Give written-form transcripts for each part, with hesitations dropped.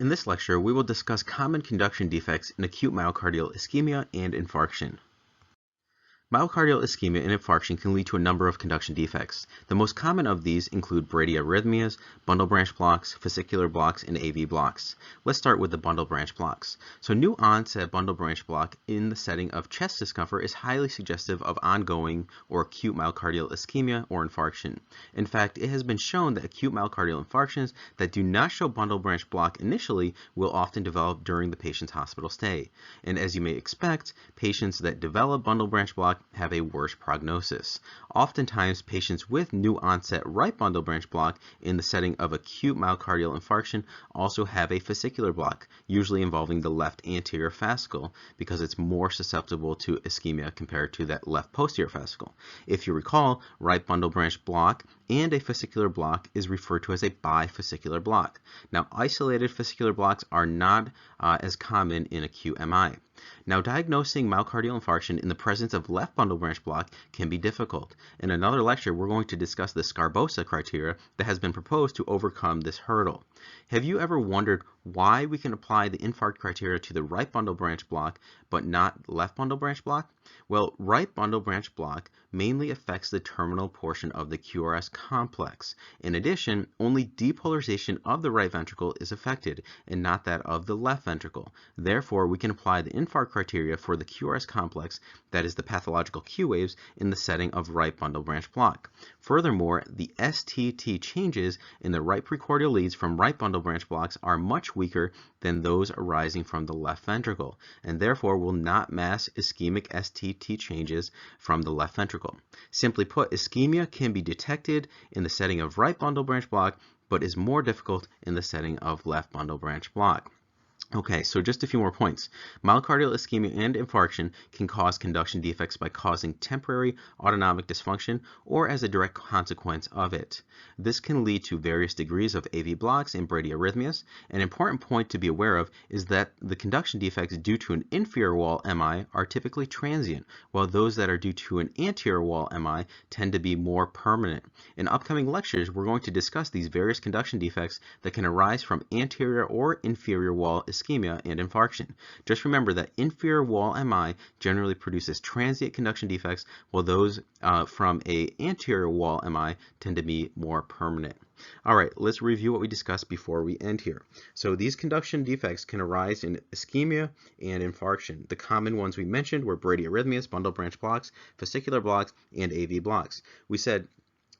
In this lecture, we will discuss common conduction defects in acute myocardial ischemia and infarction. Myocardial ischemia and infarction can lead to a number of conduction defects. The most common of these include bradyarrhythmias, bundle branch blocks, fascicular blocks, and AV blocks. Let's start with the bundle branch blocks. So new onset bundle branch block in the setting of chest discomfort is highly suggestive of ongoing or acute myocardial ischemia or infarction. In fact, it has been shown that acute myocardial infarctions that do not show bundle branch block initially will often develop during the patient's hospital stay. And as you may expect, patients that develop bundle branch block have a worse prognosis. Oftentimes, patients with new onset right bundle branch block in the setting of acute myocardial infarction also have a fascicular block, usually involving the left anterior fascicle, because it's more susceptible to ischemia compared to that left posterior fascicle. If you recall, right bundle branch block and a fascicular block is referred to as a bifascicular block. Now, isolated fascicular blocks are not as common in acute MI. Now, diagnosing myocardial infarction in the presence of left bundle branch block can be difficult. In another lecture, we're going to discuss the Scarbosa criteria that has been proposed to overcome this hurdle. Have you ever wondered why we can apply the infarct criteria to the right bundle branch block but not left bundle branch block? Well, right bundle branch block mainly affects the terminal portion of the QRS complex. In addition, only depolarization of the right ventricle is affected and not that of the left ventricle. Therefore, we can apply the infarct criteria for the QRS complex, that is the pathological Q waves, in the setting of right bundle branch block. Furthermore, the STT changes in the right precordial leads from right bundle branch blocks are much weaker than those arising from the left ventricle, and therefore will not mask ischemic STT changes from the left ventricle. Simply put, ischemia can be detected in the setting of right bundle branch block, but is more difficult in the setting of left bundle branch block. Okay, so just a few more points. Myocardial ischemia and infarction can cause conduction defects by causing temporary autonomic dysfunction or as a direct consequence of it. This can lead to various degrees of AV blocks and bradyarrhythmias. An important point to be aware of is that the conduction defects due to an inferior wall MI are typically transient, while those that are due to an anterior wall MI tend to be more permanent. In upcoming lectures, we're going to discuss these various conduction defects that can arise from anterior or inferior wall ischemia and infarction. Just remember that inferior wall MI generally produces transient conduction defects, while those from an anterior wall MI tend to be more permanent. All right, let's review what we discussed before we end here. So these conduction defects can arise in ischemia and infarction. The common ones we mentioned were bradyarrhythmias, bundle branch blocks, fascicular blocks, and AV blocks. We said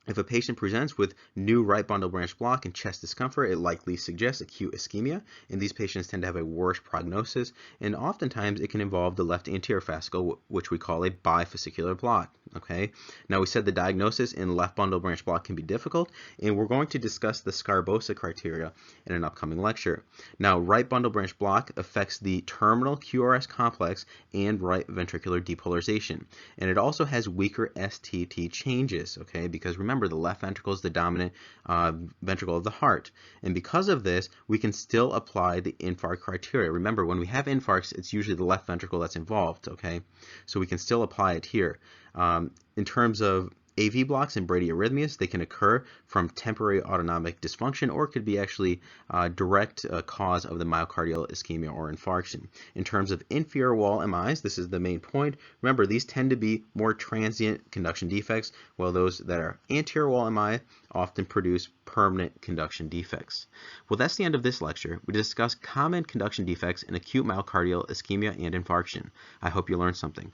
if a patient presents with new right bundle branch block and chest discomfort, it likely suggests acute ischemia, and these patients tend to have a worse prognosis, and oftentimes it can involve the left anterior fascicle, which we call a bifascicular block. Okay. Now, we said the diagnosis in left bundle branch block can be difficult, and we're going to discuss the Scarbosa criteria in an upcoming lecture. Now, right bundle branch block affects the terminal QRS complex and right ventricular depolarization, and it also has weaker STT changes. Okay, because remember, the left ventricle is the dominant ventricle of the heart. And because of this, we can still apply the infarct criteria. Remember, when we have infarcts, it's usually the left ventricle that's involved, okay? So we can still apply it here. In terms of AV blocks and bradyarrhythmias, they can occur from temporary autonomic dysfunction, or it could be actually a direct cause of the myocardial ischemia or infarction. In terms of inferior wall MIs, this is the main point. Remember, these tend to be more transient conduction defects, while those that are anterior wall MI often produce permanent conduction defects. Well, that's the end of this lecture. We discussed common conduction defects in acute myocardial ischemia and infarction. I hope you learned something.